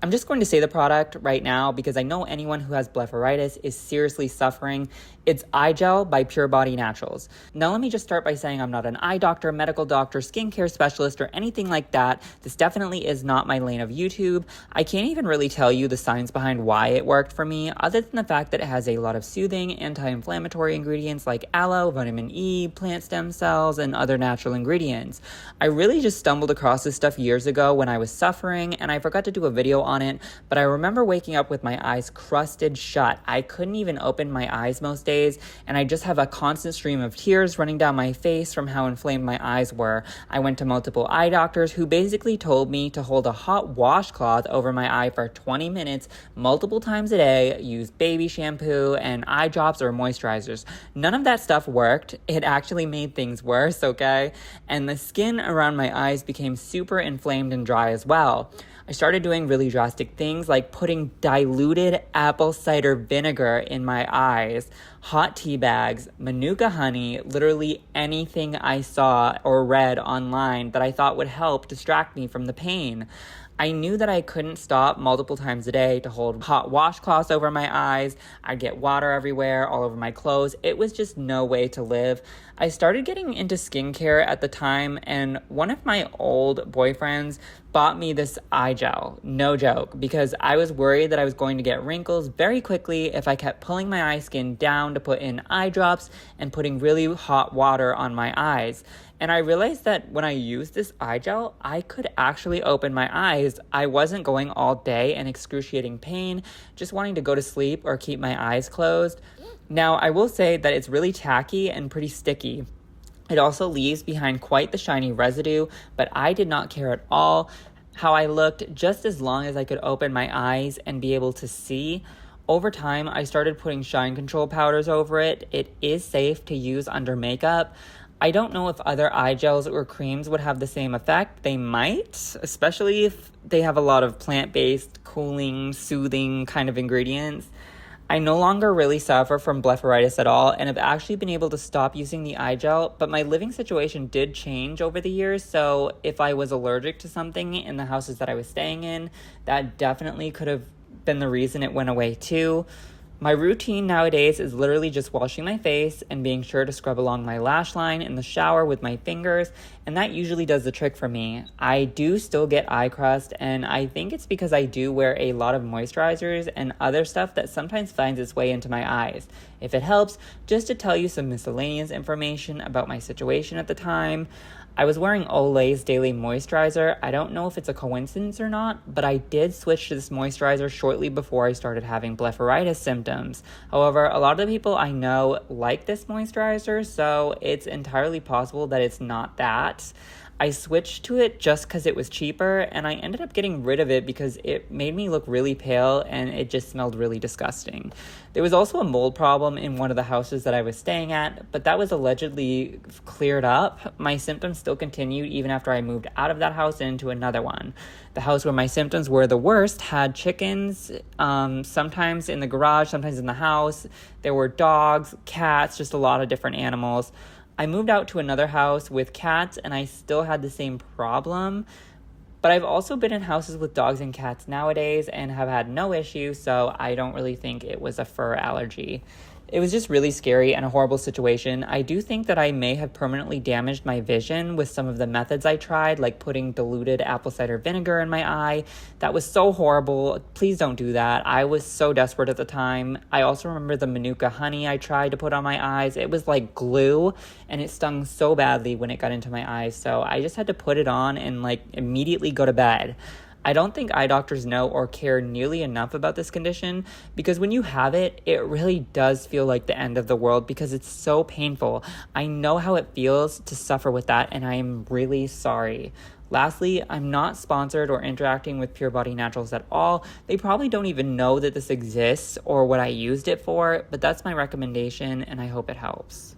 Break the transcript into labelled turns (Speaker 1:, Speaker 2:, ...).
Speaker 1: I'm just going to say the product right now because I know anyone who has blepharitis is seriously suffering. It's eye gel by Pure Body Naturals. Now, let me just start by saying I'm not an eye doctor, medical doctor, skincare specialist, or anything like that. This definitely is not my lane of YouTube. I can't even really tell you the science behind why it worked for me, other than the fact that it has a lot of soothing, anti-inflammatory ingredients like aloe, vitamin E, plant stem cells, and other natural ingredients. I really just stumbled across this stuff years ago when I was suffering, and I forgot to do a video on it, but I remember waking up with my eyes crusted shut. I couldn't even open my eyes most days, and I just have a constant stream of tears running down my face from how inflamed my eyes were. I went to multiple eye doctors who basically told me to hold a hot washcloth over my eye for 20 minutes multiple times a day, use baby shampoo and eye drops or moisturizers. None of that stuff worked. It actually made things worse, okay? And the skin around my eyes became super inflamed and dry as well. I started doing really drastic things like putting diluted apple cider vinegar in my eyes, hot tea bags, manuka honey, literally anything I saw or read online that I thought would help distract me from the pain. I knew that I couldn't stop multiple times a day to hold hot washcloths over my eyes. I'd get water everywhere, all over my clothes. It was just no way to live. I started getting into skincare at the time, and one of my old boyfriends bought me this eye gel, no joke, because I was worried that I was going to get wrinkles very quickly if I kept pulling my eye skin down to put in eye drops and putting really hot water on my eyes. And I realized that when I used this eye gel, I could actually open my eyes. I wasn't going all day in excruciating pain, just wanting to go to sleep or keep my eyes closed. Now, I will say that it's really tacky and pretty sticky. It also leaves behind quite the shiny residue, but I did not care at all how I looked, just as long as I could open my eyes and be able to see. Over time, I started putting shine control powders over it. It is safe to use under makeup. I don't know if other eye gels or creams would have the same effect. They might, especially if they have a lot of plant-based, cooling, soothing kind of ingredients. I no longer really suffer from blepharitis at all and have actually been able to stop using the eye gel, but my living situation did change over the years, so if I was allergic to something in the houses that I was staying in, that definitely could have been the reason it went away too. My routine nowadays is literally just washing my face and being sure to scrub along my lash line in the shower with my fingers, and that usually does the trick for me. I do still get eye crust, and I think it's because I do wear a lot of moisturizers and other stuff that sometimes finds its way into my eyes. If it helps, just to tell you some miscellaneous information about my situation at the time, I was wearing Olay's Daily Moisturizer. I don't know if it's a coincidence or not, but I did switch to this moisturizer shortly before I started having blepharitis symptoms. However, a lot of the people I know like this moisturizer, so it's entirely possible that it's not that. I switched to it just because it was cheaper, and I ended up getting rid of it because it made me look really pale and it just smelled really disgusting. There was also a mold problem in one of the houses that I was staying at, but that was allegedly cleared up. My symptoms still continued even after I moved out of that house and into another one. The house where my symptoms were the worst had chickens, sometimes in the garage, sometimes in the house. There were dogs, cats, just a lot of different animals. I moved out to another house with cats and I still had the same problem, but I've also been in houses with dogs and cats nowadays and have had no issue, so I don't really think it was a fur allergy. It was just really scary and a horrible situation. I do think that I may have permanently damaged my vision with some of the methods I tried, like putting diluted apple cider vinegar in my eye. That was so horrible. Please don't do that. I was so desperate at the time. I also remember the manuka honey I tried to put on my eyes. It was like glue, and it stung so badly when it got into my eyes. So I just had to put it on and immediately go to bed. I don't think eye doctors know or care nearly enough about this condition because when you have it, it really does feel like the end of the world because it's so painful. I know how it feels to suffer with that, and I am really sorry. Lastly, I'm not sponsored or interacting with Pure Body Naturals at all. They probably don't even know that this exists or what I used it for, but that's my recommendation, and I hope it helps.